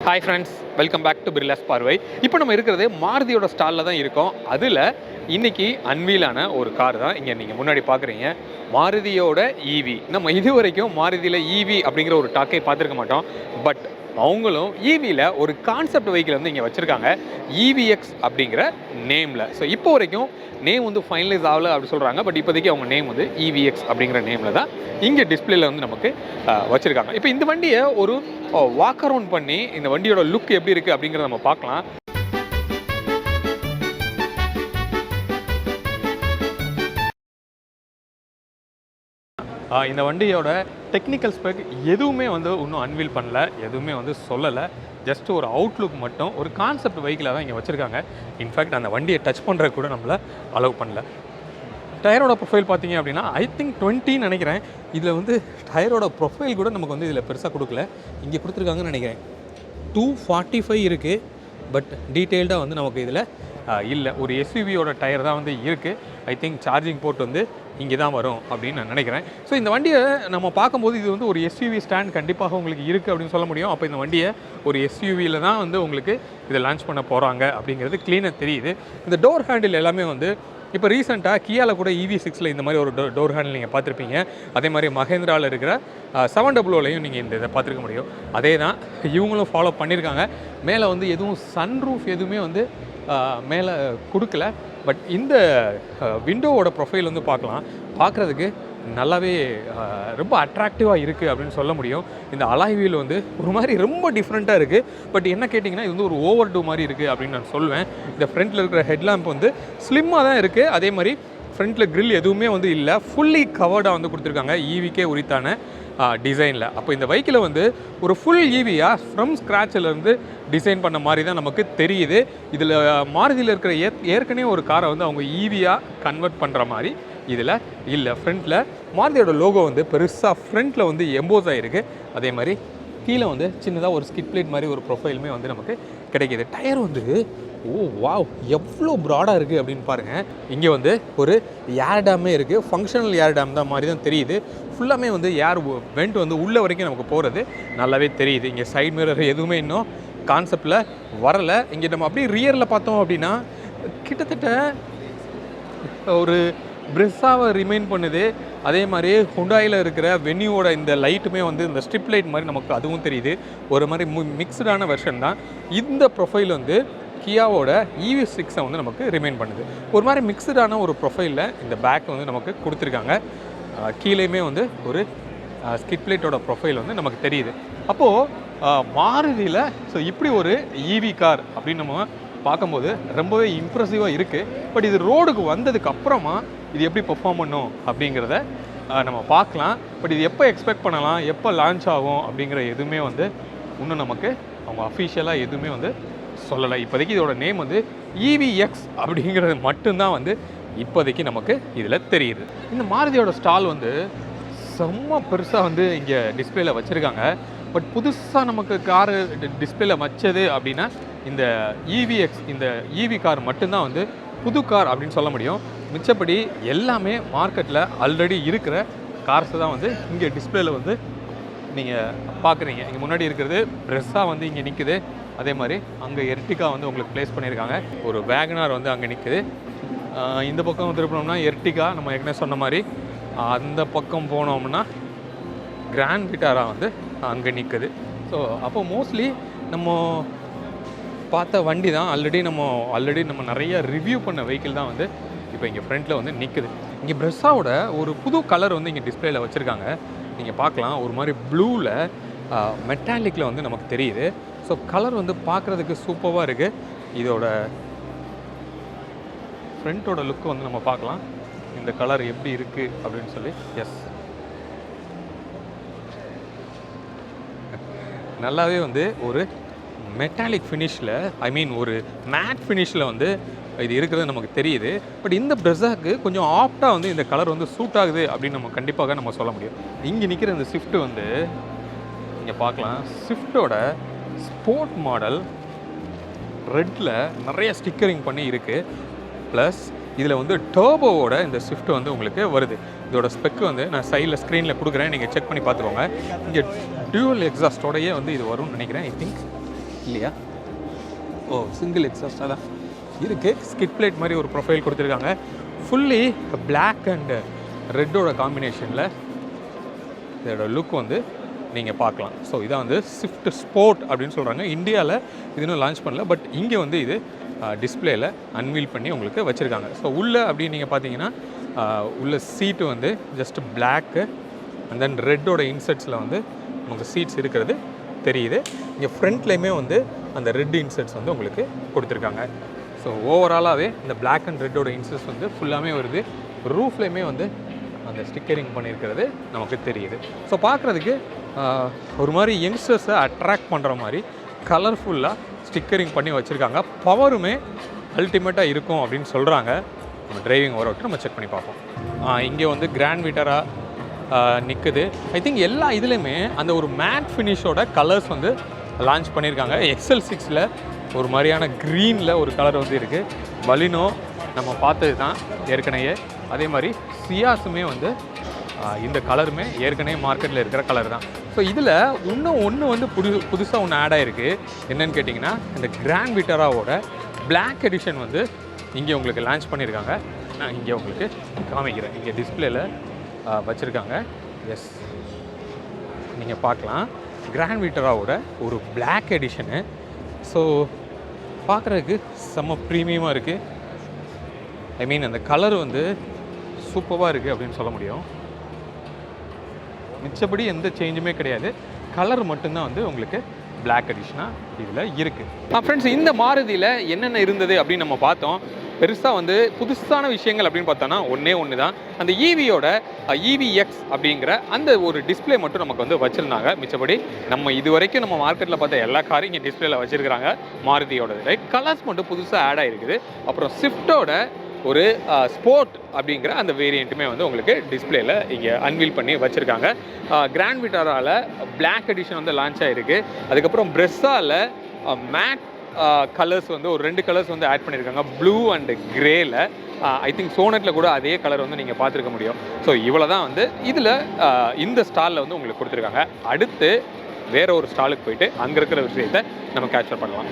Hi friends, welcome back to Birlas Parvai. இப்போ நம்ம இருக்கிறது மாருதியோட ஸ்டாலில் தான் இருக்கோம். அதில் இன்னைக்கு அன்வீலான ஒரு கார் தான் இங்கே நீங்கள் முன்னாடி பார்க்குறீங்க. மாருதியோட EV. நம்ம இது வரைக்கும் மாருதியில் EV அப்படிங்கிற ஒரு டாக்கை பார்த்துருக்க மாட்டோம். பட் அவங்களும் EVயில் ஒரு கான்செப்ட் வெஹிக்கிள் வந்து இங்கே வச்சுருக்காங்க. EVX அப்படிங்கிற நேமில். ஸோ இப்போ வரைக்கும் நேம் வந்து ஃபைனலைஸ் ஆகலை அப்படி சொல்கிறாங்க. பட் இப்போதைக்கு அவங்க நேம் வந்து EVX அப்படிங்கிற நேமில் தான் இங்கே டிஸ்பிளேல வந்து நமக்கு வச்சுருக்காங்க. இப்போ இந்த வண்டியை ஒரு வாக் அரவுண்ட் பண்ணி இந்த வண்டியோட லுக் எப்படி இருக்குது அப்படிங்கிறத நம்ம பார்க்கலாம். இந்த வண்டியோட டெக்னிக்கல் ஸ்பெக் எதுவுமே வந்து இன்னும் அன்வீல் பண்ணல, எதுவுமே வந்து சொல்லலை. ஜஸ்ட் ஒரு அவுட்லுக் மட்டும், ஒரு கான்செப்ட் வெஹிக்கிளாக தான் இங்கே வச்சுருக்காங்க. இன்ஃபேக்ட் அந்த வண்டியை டச் பண்ணுறது கூட நம்மளை அலோவ் பண்ணல. டயரோட ப்ரொஃபைல் பார்த்தீங்க அப்படின்னா ஐ திங்க் 20 நினைக்கிறேன். இதில் வந்து டயரோட ப்ரொஃபைல் கூட நமக்கு வந்து இதில் பெருசாக கொடுக்கல. இங்கே கொடுத்துருக்காங்கன்னு நினைக்கிறேன். 245 இருக்குது. பட் டீட்டெயில்டாக வந்து நமக்கு இதில் இல்லை. ஒரு எஸ்யூவியோட டயர் தான் வந்து இருக்குது. ஐ திங்க் சார்ஜிங் போர்ட் வந்து இங்கே தான் வரும் அப்படின்னு நான் நினைக்கிறேன். ஸோ இந்த வண்டியை நம்ம பார்க்கும்போது இது வந்து ஒரு எஸ்யூவி ஸ்டாண்ட் கண்டிப்பாக உங்களுக்கு இருக்குது அப்படின்னு சொல்ல முடியும். அப்போ இந்த வண்டியை ஒரு எஸ்யூவியில் தான் வந்து உங்களுக்கு இதை லான்ச் பண்ண போகிறாங்க அப்படிங்கிறது க்ளீனாக தெரியுது. இந்த டோர் ஹேண்டில் எல்லாமே வந்து இப்போ ரீசெண்டாக கியாவில் கூட EV6ல் இந்த மாதிரி ஒரு டோர் ஹேண்டில் நீங்கள் பார்த்துருப்பீங்க. அதே மாதிரி மஹேந்திராவில் இருக்கிற 700லையும் நீங்கள் இந்த இதை பார்த்துருக்க முடியும். அதே தான் இவங்களும் ஃபாலோ பண்ணியிருக்காங்க. மேலே வந்து எதுவும் சன்ரூஃப் எதுவுமே வந்து மேலே கொடுக்கல. பட் இந்த விண்டோவோட ப்ரொஃபைல் வந்து பார்க்குறதுக்கு நல்லாவே ரொம்ப அட்ராக்டிவாக இருக்குது அப்படின்னு சொல்ல முடியும். இந்த அலாய் வீல் வந்து ஒரு மாதிரி ரொம்ப டிஃப்ரெண்ட்டாக இருக்குது. பட் என்ன கேட்டிங்கன்னா இது வந்து ஒரு ஓவர் டூ மாதிரி இருக்குது அப்படின்னு நான் சொல்லுவேன். இந்த ஃப்ரண்ட்டில் இருக்கிற ஹெட்லாம்ப் வந்து ஸ்லிம்மாக தான் இருக்குது. அதே மாதிரி ஃப்ரண்ட்டில் க்ரில் எதுவுமே வந்து இல்லை, ஃபுல்லி கவர்டாக வந்து கொடுத்துருக்காங்க EVக்கே உரித்தான டிசைனில். அப்போ இந்த வெஹிக்கிளை வந்து ஒரு ஃபுல் EVயாக ஃப்ரம் ஸ்க்ராட்சிலேருந்து டிசைன் பண்ண மாதிரி தான் நமக்கு தெரியுது. இதில் மாருதியில் இருக்கிற ஏற்கனவே ஒரு காரை வந்து அவங்க EVயாக கன்வெர்ட் பண்ணுற மாதிரி இதில் இல்லை. ஃப்ரண்ட்டில் மாருதியோட லோகோ வந்து பெருசாக ஃப்ரண்ட்டில் வந்து எம்போஸ் ஆகிருக்கு. அதே மாதிரி கீழே வந்து சின்னதாக ஒரு ஸ்கிட் பிளேட் மாதிரி ஒரு ப்ரொஃபைலுமே வந்து நமக்கு கிடைக்கிது. டயர் வந்து வாவ் எவ்வளோ ப்ராடாக இருக்குது அப்படின்னு பாருங்கள். இங்கே வந்து ஒரு ஏர் டேமே இருக்குது. ஃபங்க்ஷனல் ஏர் டேம் தான் மாதிரி தான் தெரியுது. ஃபுல்லாமே வந்து ஏர் வெண்ட் வந்து உள்ள வரைக்கும் நமக்கு போகிறது நல்லாவே தெரியுது. இங்கே சைட் மிரர் எதுவுமே இன்னும் கான்செப்டில் வரலை. இங்கே நம்ம அப்படியே ரியரில் பார்த்தோம் அப்படின்னா கிட்டத்தட்ட ஒரு பிரெஸ்ஸாவை ரிமைன் பண்ணுது. அதே மாதிரி ஹுண்டாயில் இருக்கிற வென்யூவோட இந்த லைட்டுமே வந்து இந்த ஸ்ட்ரிப் லைட் மாதிரி நமக்கு அதுவும் தெரியுது. ஒரு மாதிரி மிக்ஸ்டான வெர்ஷன் தான். இந்த ப்ரொஃபைல் வந்து கியாவோட EV6 வந்து நமக்கு ரிமைன் பண்ணுது. ஒரு மாதிரி மிக்ஸ்டான ஒரு ப்ரொஃபைலில் இந்த பேக் வந்து நமக்கு கொடுத்துருக்காங்க. கீழேயுமே வந்து ஒரு ஸ்கிட் பிளேட்டோட ப்ரொஃபைல் வந்து நமக்கு தெரியுது. அப்போது மாருதியில் ஸோ இப்படி ஒரு EV கார் அப்படின்னு நம்ம பார்க்கும்போது ரொம்பவே இம்ப்ரெசிவாக இருக்குது. பட் இது ரோடுக்கு வந்ததுக்கு அப்புறமா இது எப்படி பெர்ஃபார்ம் பண்ணும் அப்படிங்கிறத நம்ம பார்க்கலாம். பட் இது எப்போ எக்ஸ்பெக்ட் பண்ணலாம், எப்போ லான்ச் ஆகும் அப்படிங்கிற எதுவுமே வந்து இன்னும் நமக்கு அவங்க அஃபிஷியலாக எதுவுமே வந்து சொல்லலை. இப்போதைக்கு இதோட நேம் வந்து EVX அப்படிங்கிறது மட்டும்தான் வந்து இப்போதைக்கு நமக்கு இதில் தெரியுது. இந்த மாருதியோட ஸ்டால் வந்து செம்ம பெருசாக வந்து இங்கே டிஸ்பிளேல வச்சுருக்காங்க. பட் புதுசாக நமக்கு காரு டிஸ்பிளேல வச்சது அப்படின்னா இந்த EVX இந்த EV கார் மட்டும்தான் வந்து புது கார் அப்படின்னு சொல்ல முடியும். மிச்சப்படி எல்லாமே மார்க்கெட்டில் ஆல்ரெடி இருக்கிற கார்ஸை தான் வந்து இங்கே டிஸ்பிளேல வந்து நீங்கள் பார்க்குறீங்க. இங்கே முன்னாடி இருக்கிறது ப்ரெஸ்ஸாக வந்து இங்கே நிற்குது. அதே மாதிரி அங்கே எர்டிகா வந்து உங்களுக்கு ப்ளேஸ் பண்ணியிருக்காங்க. ஒரு வேகனார் வந்து அங்கே நிற்குது. இந்த பக்கம் திருப்பினோம்னா எர்டிகா நம்ம ஏற்கனவே சொன்ன மாதிரி. அந்த பக்கம் போனோம்னா கிராண்ட் விட்டாரா வந்து அங்கே நிற்குது. ஸோ அப்போ மோஸ்ட்லி நம்ம பார்த்த வண்டி தான் ஆல்ரெடி நம்ம நிறைய ரிவ்யூ பண்ண வெஹிக்கிள் தான் வந்து இப்போ இங்கே ஃப்ரண்ட்டில் வந்து நிற்குது. இங்கே ப்ரெஸ்ஸாவோட ஒரு புது கலர் வந்து இங்கே டிஸ்பிளேல வச்சுருக்காங்க. நீங்கள் பார்க்கலாம் ஒரு மாதிரி ப்ளூவில் மெட்டாலிக்கில் வந்து நமக்கு தெரியுது. ஸோ கலர் வந்து பார்க்குறதுக்கு சூப்பராக இருக்குது. இதோட ஃப்ரண்ட்டோட லுக்கு வந்து நம்ம பார்க்கலாம் இந்த கலர் எப்படி இருக்குது அப்படின்னு சொல்லி. எஸ், நல்லாவே வந்து ஒரு மெட்டாலிக் ஃபினிஷில் ஒரு மேட் ஃபினிஷில் வந்து இது இருக்கிறது நமக்கு தெரியுது. பட் இந்த ப்ரெஸ்ஸாக்கு கொஞ்சம் ஆப்டாக வந்து இந்த கலர் வந்து சூட் ஆகுது அப்படின்னு நம்ம கண்டிப்பாக நம்ம சொல்ல முடியும். இங்கே நிற்கிற இந்த ஸ்விஃப்ட் வந்து இங்கே பார்க்கலாம். ஸ்விஃப்டோட ஸ்போர்ட் மாடல் ரெட்டில் நிறைய ஸ்டிக்கரிங் பண்ணி இருக்குது. ப்ளஸ் இதில் வந்து டர்போவோட இந்த ஸ்விஃப்ட் வந்து உங்களுக்கு வருது. இதோட ஸ்பெக் வந்து நான் சைடில் ஸ்க்ரீனில் கொடுக்குறேன், நீங்கள் செக் பண்ணி பார்த்துக்கோங்க. இங்கே டியூவல் எக்ஸாஸ்டோடையே வந்து இது வரும்னு நினைக்கிறேன். ஐ திங்க் இல்லையா? ஓ, சிங்கிள் எக்ஸாஸ்ட் தான் இருக்குது. ஸ்கிட் பிளேட் மாதிரி ஒரு ப்ரொஃபைல் கொடுத்துருக்காங்க. ஃபுல்லி பிளாக் அண்ட் ரெட்டோட காம்பினேஷனில் இதோட லுக் வந்து நீங்கள் பார்க்கலாம். ஸோ இதான் வந்து ஸ்விஃப்ட் ஸ்போர்ட் அப்படின்னு சொல்கிறாங்க. இந்தியாவில் இது இன்னும் லான்ச் பண்ணல, பட் இங்கே வந்து இது டிஸ்பிளேயில் அன்வீல் பண்ணி உங்களுக்கு வச்சுருக்காங்க. ஸோ உள்ளே அப்படின்னு நீங்கள் பார்த்தீங்கன்னா உள்ள சீட்டு வந்து ஜஸ்ட் பிளாக்கு அண்ட் தென் ரெட்டோட இன்செட்ஸில் வந்து உங்களுக்கு சீட்ஸ் இருக்கிறது தெரியுது. இங்கே ஃப்ரண்ட்லேயுமே வந்து அந்த ரெட் இன்செட்ஸ் வந்து உங்களுக்கு கொடுத்துருக்காங்க. ஸோ ஓவராலாகவே இந்த பிளாக் அண்ட் ரெட்டோட இன்செட்ஸ் வந்து ஃபுல்லாமே வருது. ரூஃப்லேயுமே வந்து அந்த ஸ்டிக்கரிங் பண்ணியிருக்கிறது நமக்கு தெரியுது. ஸோ பார்க்குறதுக்கு ஒரு மாதிரி யங்ஸ்டர்ஸை அட்ராக்ட் பண்ணுற மாதிரி கலர்ஃபுல்லாக ஸ்டிக்கரிங் பண்ணி வச்சுருக்காங்க. பவருமே அல்டிமேட்டாக இருக்கும் அப்படின்னு சொல்கிறாங்க. நம்ம டிரைவிங் ஓரவுட்டு நம்ம செக் பண்ணி பார்ப்போம். இங்கே வந்து கிராண்ட் விட்டராக நிற்குது. ஐ திங்க் எல்லா இதுலேயுமே அந்த ஒரு மேட் ஃபினிஷோட கலர்ஸ் வந்து லான்ச் பண்ணியிருக்காங்க. XL6ல் ஒரு மாதிரியான க்ரீனில் ஒரு கலர் வந்து இருக்குது. பலினோ நம்ம பார்த்தது தான் ஏற்கனவே. அதே மாதிரி சியாஸுமே வந்து இந்த கலருமே ஏற்கனவே மார்க்கெட்டில் இருக்கிற கலர் தான். ஸோ இதில் இன்னும் ஒன்று வந்து புதுசாக ஒன்று ஆட் ஆகிருக்கு. என்னென்னு கேட்டிங்கன்னா இந்த கிராண்ட் விட்டராவோட பிளாக் எடிஷன் வந்து இங்கே உங்களுக்கு லான்ச் பண்ணியிருக்காங்க. நான் இங்கே உங்களுக்கு காமிக்கிறேன். இங்கே டிஸ்பிளேயில் வச்சுருக்காங்க. எஸ், நீங்கள் பார்க்கலாம் கிராண்ட் விட்டராவோட ஒரு பிளாக் எடிஷனு. ஸோ பார்க்குறதுக்கு செம்ம ப்ரீமியமாக இருக்குது. ஐ மீன் அந்த கலர் வந்து சூப்பராக இருக்குது அப்படின்னு சொல்ல முடியும். மிச்சப்படி எந்த சேஞ்சுமே கிடையாது. கலர் மட்டும்தான் வந்து உங்களுக்கு பிளாக் எடிஷனாக இதில் இருக்குது. ஃப்ரெண்ட்ஸ், இந்த மாருதியில் என்னென்ன இருந்தது அப்படின்னு நம்ம பார்த்தோம். பெருசாக வந்து புதுசான விஷயங்கள் அப்படின்னு பார்த்தோன்னா ஒன்று தான் அந்த EVயோட EVX அப்படிங்கிற அந்த ஒரு டிஸ்பிளே மட்டும் நமக்கு வந்து வச்சுருந்தாங்க. மிச்சப்படி நம்ம இது வரைக்கும் நம்ம மார்க்கெட்டில் பார்த்த எல்லா காரும் இங்கே டிஸ்பிளேல வச்சுருக்காங்க மாருதியோட. ரைட், கலர்ஸ் மட்டும் புதுசாக ஆட் ஆகிருக்குது. அப்புறம் ஸ்விஃப்டோட ஒரு ஸ்போர்ட் அப்படிங்கிற அந்த வேரியண்ட்டுமே வந்து உங்களுக்கு டிஸ்பிளேல இங்கே அன்வீல் பண்ணி வச்சுருக்காங்க. கிராண்ட் விட்டாரால் பிளாக் எடிஷன் வந்து லான்ச் ஆகிருக்கு. அதுக்கப்புறம் பிரெஸ்ஸாவில் மேட் கலர்ஸ் வந்து ஒரு 2 கலர்ஸ் வந்து ஆட் பண்ணியிருக்காங்க, ப்ளூ அண்ட் கிரேல. ஐ திங்க் சோனட்டில் கூட அதே கலர் வந்து நீங்கள் பார்த்துருக்க முடியும். ஸோ இவ்வளோ தான் வந்து இதில் இந்த ஸ்டாலில் வந்து உங்களுக்கு கொடுத்துருக்காங்க. அடுத்து வேற ஒரு ஸ்டாலுக்கு போயிட்டு அங்கே இருக்கிற விஷயத்தை நம்ம கேப்சர் பண்ணலாம்.